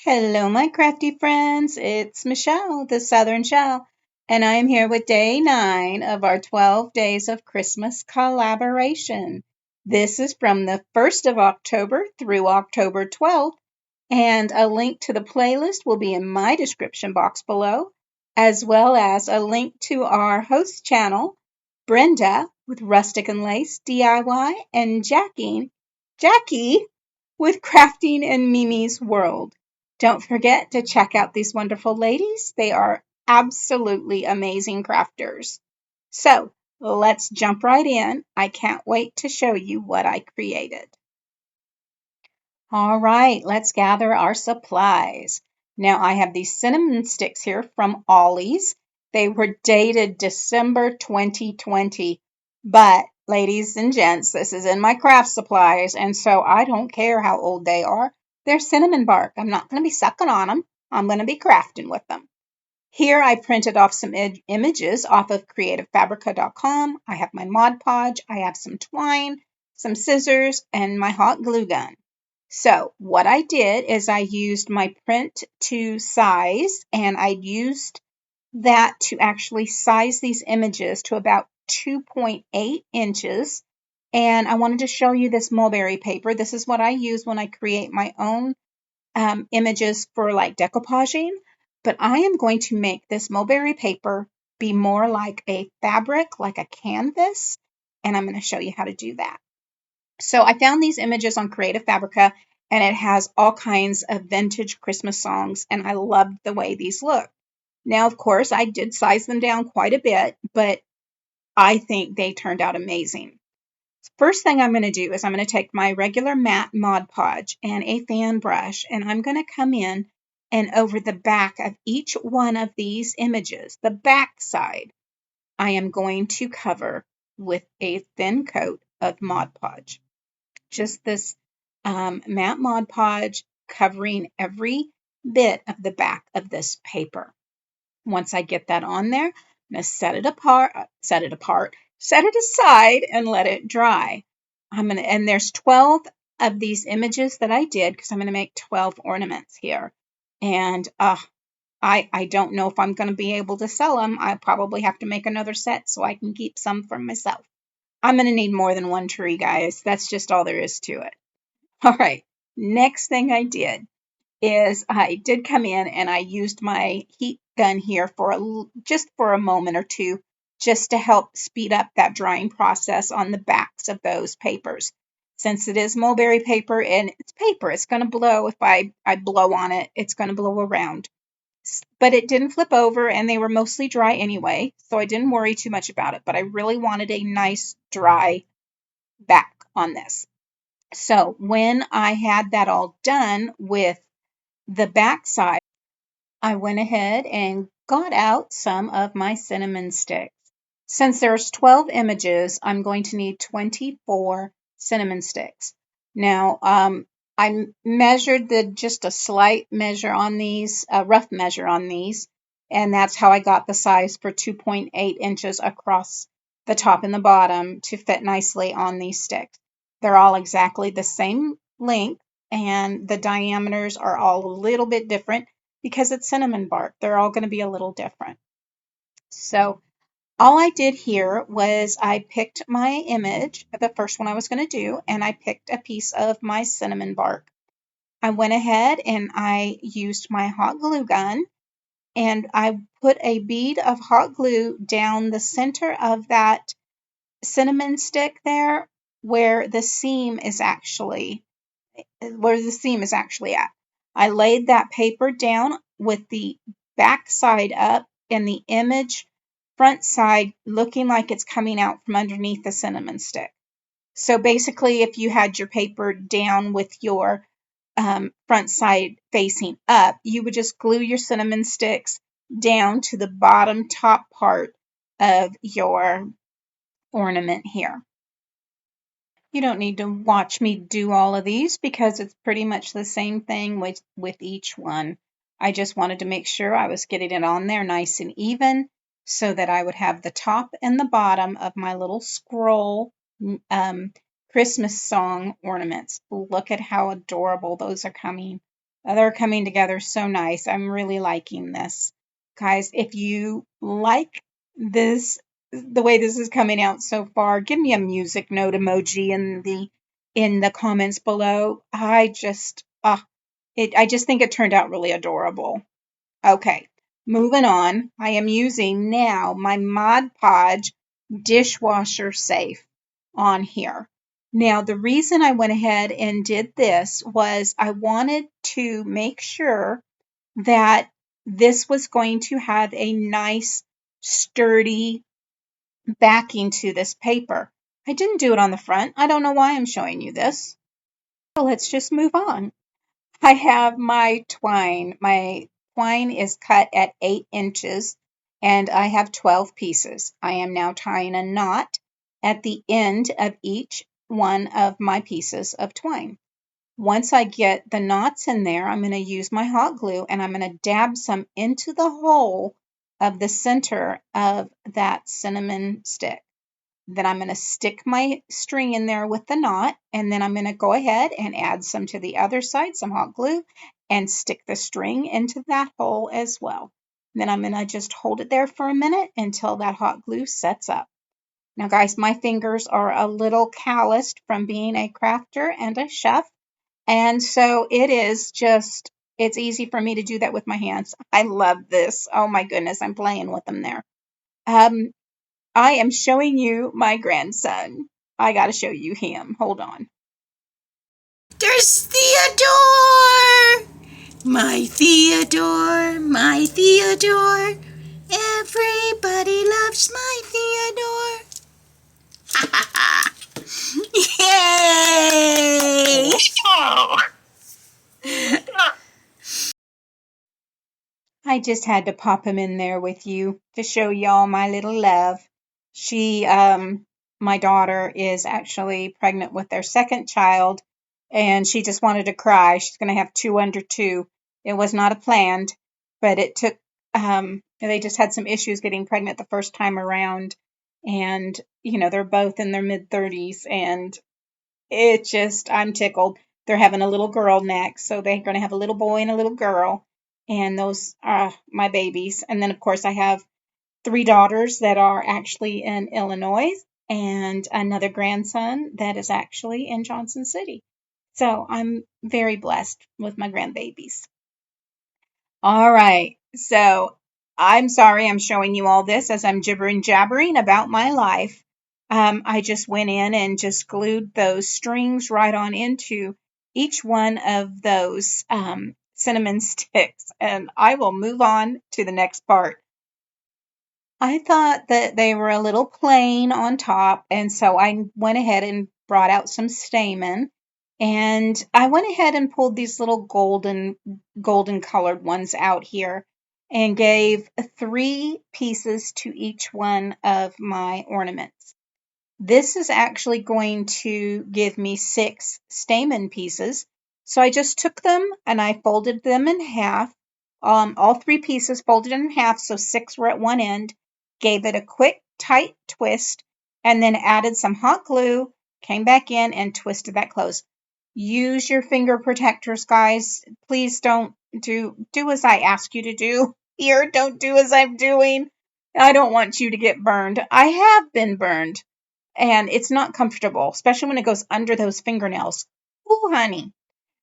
Hello, my crafty friends. It's Michelle, the Southern Shell, and I am here with day 9 of our 12 Days of Christmas collaboration. This is from the 1st of October through October 12th, and a link to the playlist will be in my description box below, as well as a link to our host channel, Brenda with Rustic and Lace DIY, and Jackie with Crafting in Mimi's World. Don't forget to check out these wonderful ladies. They are absolutely amazing crafters. So let's jump right in. I can't wait to show you what I created. All right, let's gather our supplies. Now I have these cinnamon sticks here from Ollie's. They were dated December 2020, but ladies and gents, this is in my craft supplies, and so I don't care how old they are. They're cinnamon bark. I'm not going to be sucking on them. I'm going to be crafting with them. Here I printed off some images off of creativefabrica.com. I have my Mod Podge, I have some twine, some scissors, and my hot glue gun. So what I did is I used my print to size, and I used that to actually size these images to about 2.8 inches. And I wanted to show you this mulberry paper. This is what I use when I create my own images for like decoupaging, but I am going to make this mulberry paper be more like a fabric, like a canvas, and I'm going to show you how to do that. So I found these images on Creative Fabrica, and it has all kinds of vintage Christmas songs, and I loved the way these look. Now, of course, I did size them down quite a bit, but I think they turned out amazing. First thing I'm going to do is I'm going to take my regular matte Mod Podge and a fan brush, and I'm going to come in and over the back of each one of these images, the back side, I am going to cover with a thin coat of Mod Podge. Just this matte Mod Podge covering every bit of the back of this paper. Once I get that on there, I'm going to set it aside, and let it dry. And there's 12 of these images that I did because I'm going to make 12 ornaments here. And I don't know if I'm going to be able to sell them. I probably have to make another set so I can keep some for myself. I'm going to need more than one tree, guys. That's just all there is to it. All right. Next thing I did is I did come in and I used my heat gun here for just for a moment or two, just to help speed up that drying process on the backs of those papers. Since it is mulberry paper and it's paper, it's going to blow. If I blow on it, it's going to blow around. But it didn't flip over, and they were mostly dry anyway, so I didn't worry too much about it. But I really wanted a nice dry back on this. So when I had that all done with the back side, I went ahead and got out some of my cinnamon sticks. Since there's 12 images, I'm going to need 24 cinnamon sticks. Now, I measured just a slight measure on these, a rough measure on these, and that's how I got the size for 2.8 inches across the top and the bottom to fit nicely on these sticks. They're all exactly the same length, and the diameters are all a little bit different because it's cinnamon bark. They're all going to be a little different. So all I did here was I picked my image, the first one I was going to do, and I picked a piece of my cinnamon bark. I went ahead and I used my hot glue gun, and I put a bead of hot glue down the center of that cinnamon stick there where the seam is actually at. I laid that paper down with the back side up and the image front side looking like it's coming out from underneath the cinnamon stick. So basically, if you had your paper down with your front side facing up, you would just glue your cinnamon sticks down to the bottom top part of your ornament here. You don't need to watch me do all of these because it's pretty much the same thing with each one. I just wanted to make sure I was getting it on there nice and even so that I would have the top and the bottom of my little scroll Christmas song ornaments. Look at how adorable those are coming. They're coming together so nice. I'm really liking this. Guys, if you like this, the way this is coming out so far, give me a music note emoji in the comments below. I just think it turned out really adorable. Okay, moving on. I am using now my Mod Podge dishwasher safe on here. Now, the reason I went ahead and did this was I wanted to make sure that this was going to have a nice, sturdy backing to this paper. I didn't do it on the front. I don't know why I'm showing you this. So let's just move on. I have my twine. My twine is cut at 8 inches and I have 12 pieces. I am now tying a knot at the end of each one of my pieces of twine. Once I get the knots in there, I'm going to use my hot glue and I'm going to dab some into the hole of the center of that cinnamon stick. Then I'm going to stick my string in there with the knot, and then I'm going to go ahead and add some to the other side, some hot glue, and stick the string into that hole as well. Then I'm going to just hold it there for a minute until that hot glue sets up. Now, guys, my fingers are a little calloused from being a crafter and a chef, and so it's easy for me to do that with my hands. I love this. Oh my goodness, I'm playing with them there. Um, I am showing you my grandson. I got to show you him. Hold on. There's Theodore! My Theodore, my Theodore. Everybody loves my Theodore. Ha ha ha! Yay! I just had to pop him in there with you to show y'all my little love. My daughter is actually pregnant with their second child, and she just wanted to cry. She's going to have two under two. It was not a planned, but it took, they just had some issues getting pregnant the first time around. And, they're both in their mid 30s, and I'm tickled. They're having a little girl next, so they're going to have a little boy and a little girl, and those are my babies. And then, of course, I have three daughters that are actually in Illinois, and another grandson that is actually in Johnson City. So I'm very blessed with my grandbabies. All right. So I'm sorry I'm showing you all this as I'm jabbering about my life. I just went in and just glued those strings right on into each one of those cinnamon sticks. And I will move on to the next part. I thought that they were a little plain on top, and so I went ahead and brought out some stamen, and I went ahead and pulled these little golden colored ones out here and gave 3 pieces to each one of my ornaments. This is actually going to give me 6 stamen pieces. So I just took them and I folded them in half. All 3 pieces folded in half, so 6 were at one end. Gave it a quick, tight twist, and then added some hot glue, came back in and twisted that closed. Use your finger protectors, guys. Please don't do as I ask you to do. Here, don't do as I'm doing. I don't want you to get burned. I have been burned and it's not comfortable, especially when it goes under those fingernails. Ooh, honey.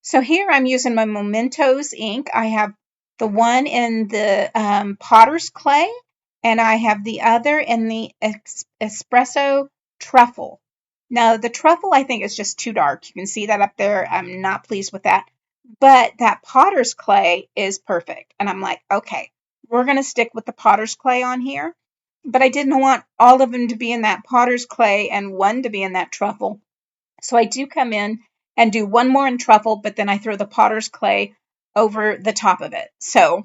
So here I'm using my Mementos ink. I have the one in the potter's clay, and I have the other in the espresso truffle. Now, the truffle I think is just too dark. You can see that up there. I'm not pleased with that. But that potter's clay is perfect. And I'm like, okay, we're going to stick with the potter's clay on here. But I didn't want all of them to be in that potter's clay and one to be in that truffle. So I do come in and do one more in truffle, but then I throw the potter's clay over the top of it. So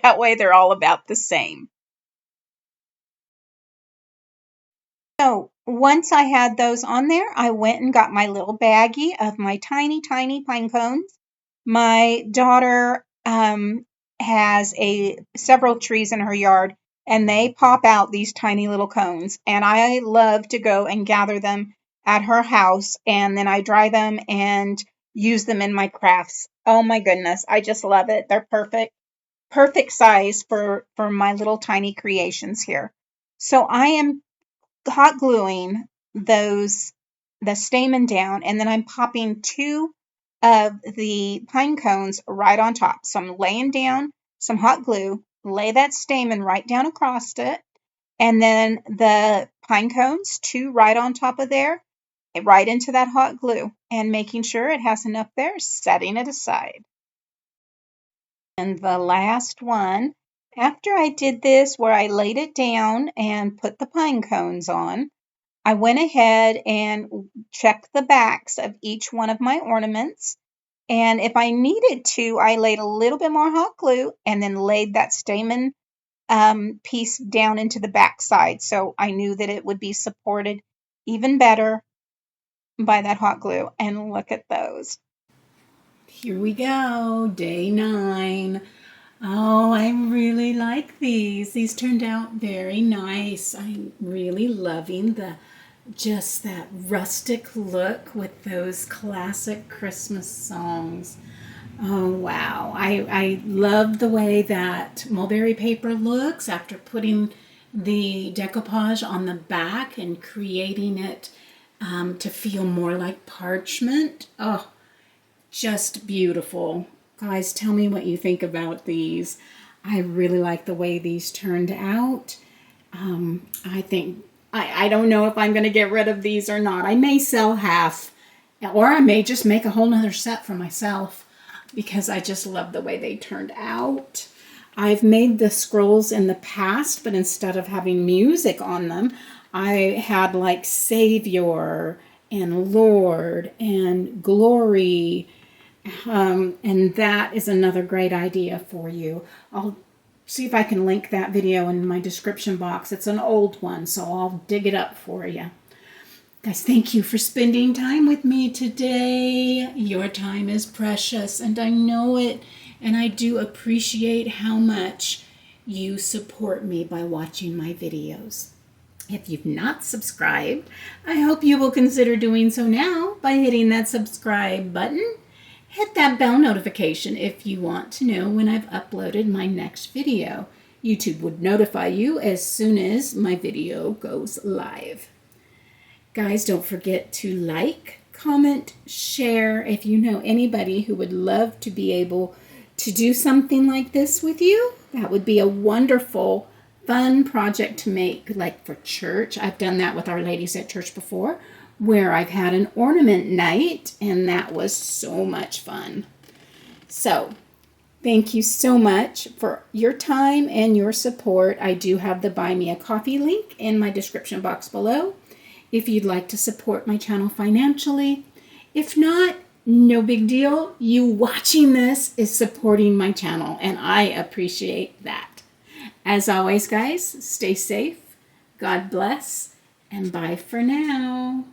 that way they're all about the same. So once I had those on there, I went and got my little baggie of my tiny, tiny pine cones. My daughter has several trees in her yard, and they pop out these tiny little cones. And I love to go and gather them at her house, and then I dry them and use them in my crafts. Oh my goodness, I just love it. They're perfect size for my little tiny creations here. So I am hot gluing the stamen down, and then I'm popping two of the pine cones right on top. So I'm laying down some hot glue, lay that stamen right down across it, and then the pine cones, two right on top of there, right into that hot glue, and making sure it has enough there, setting it aside. And the last one, after I did this where I laid it down and put the pine cones on, I went ahead and checked the backs of each one of my ornaments. And if I needed to, I laid a little bit more hot glue and then laid that stamen piece down into the back side. So I knew that it would be supported even better by that hot glue. And look at those. Here we go, day 9. Oh, I really like these. These turned out very nice. I'm really loving just that rustic look with those classic Christmas songs. Oh, wow. I love the way that mulberry paper looks after putting the decoupage on the back and creating it to feel more like parchment. Oh, just beautiful. Guys, tell me what you think about these. I really like the way these turned out. I think, I don't know if I'm going to get rid of these or not. I may sell half, or I may just make a whole nother set for myself because I just love the way they turned out. I've made the scrolls in the past, but instead of having music on them, I had like Savior and Lord and Glory. And that is another great idea for you. I'll see if I can link that video in my description box. It's an old one, so I'll dig it up for you. Guys, thank you for spending time with me today. Your time is precious, and I know it, and I do appreciate how much you support me by watching my videos. If you've not subscribed, I hope you will consider doing so now by hitting that subscribe button. Hit that bell notification if you want to know when I've uploaded my next video. YouTube would notify you as soon as my video goes live. Guys, don't forget to like, comment, share if you know anybody who would love to be able to do something like this with you. That would be a wonderful, fun project to make, like for church. I've done that with Our Ladies at Church before, where I've had an ornament night, and that was so much fun. So, thank you so much for your time and your support. I do have the Buy Me a Coffee link in my description box below if you'd like to support my channel financially. If not, no big deal. You watching this is supporting my channel, and I appreciate that. As always, guys, stay safe, God bless, and bye for now.